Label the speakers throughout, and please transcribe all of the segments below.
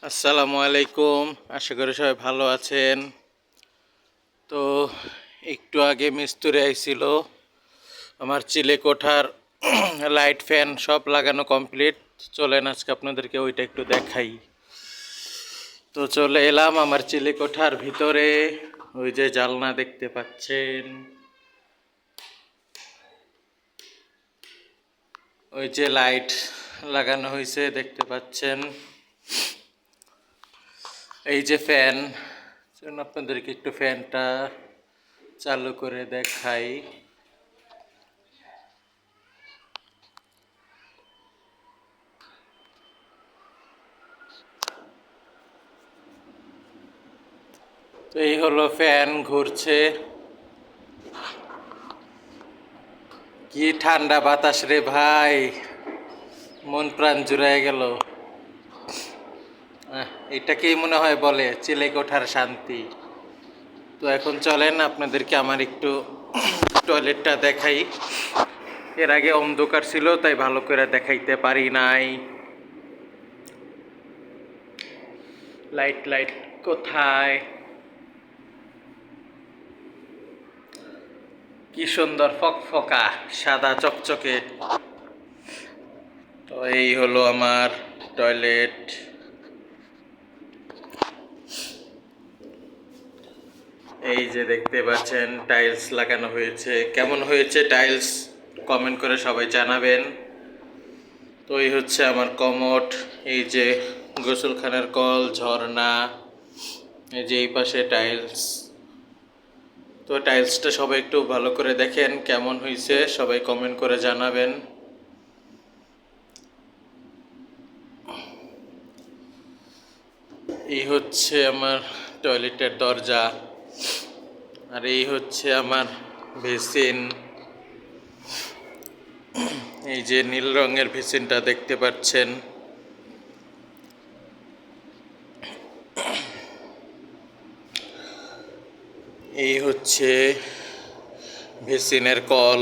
Speaker 1: আসসালামু আলাইকুম। আশা করি সবাই ভালো আছেন। তো একটু আগে মিস্ত্রি আইছিল, আমার চিলে কোঠার লাইট ফ্যান সব লাগানো কমপ্লিট। চলেন আজকে আপনাদেরকে ওইটা একটু দেখাই। তো চলে এলাম আমার চিলে কোঠার ভিতরে। ওই যে জানলা দেখতে পাচ্ছেন, ওই যে লাইট লাগানো হয়েছে দেখতে পাচ্ছেন, এই যে ফ্যান। আপনাদেরকে একটু ফ্যানটা চালু করে দেখাই। তো এই হলো ফ্যান ঘুরছে, কি ঠান্ডা বাতাস রে ভাই, মন প্রাণ জুড়ায় গেল। এটাকেই মনে হয় বলে চিলে কোঠার শান্তি। তো এখন চলেন আপনাদেরকে আমার একটু টয়লেটটা দেখাই। এর আগে অন্ধকার ছিল তাই ভালো করে দেখাইতে পারি নাই। লাইট লাইট কোথায়, কি সুন্দর ফকফকা সাদা চকচকে। তো এই হলো আমার টয়লেট। এই যে দেখতে পাচ্ছেন টাইলস লাগানো হয়েছে, কেমন হয়েছে টাইলস কমেন্ট করে সবাই জানাবেন। তো এই হচ্ছে আমার কমোড, এই যে গোসলখানার কল, ঝর্ণা, এই যে এই পাশে টাইলস। তো টাইলসটা সবাই একটু ভালো করে দেখেন কেমন হয়েছে, সবাই কমেন্ট করে জানাবেন। এই হচ্ছে আমার টয়লেটের দরজা, আর এই হচ্ছে আমার বেসিন। এই যে নীল রঙের বেসিনটা দেখতে পাচ্ছেন। এই হচ্ছে বেসিনের কল।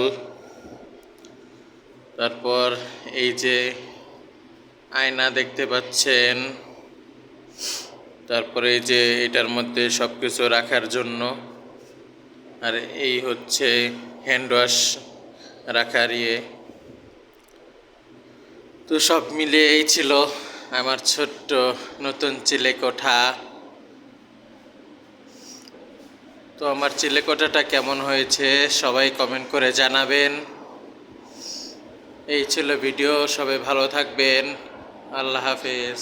Speaker 1: তারপর এই যে আয়না দেখতে পাচ্ছেন। তারপরে এই যে এটার মধ্যে সব কিছু রাখার জন্য। আর এই হচ্ছে হ্যান্ড ওয়াশ রাখার ইয়ে। তো সব মিলিয়ে এই ছিল আমার ছোট্ট নতুন চিলে কোঠা। তো আমার চিলে কোঠাটা কেমন হয়েছে সবাই কমেন্ট করে জানাবেন। এই ছিল ভিডিও, সবাই ভালো থাকবেন। আল্লাহ হাফেজ।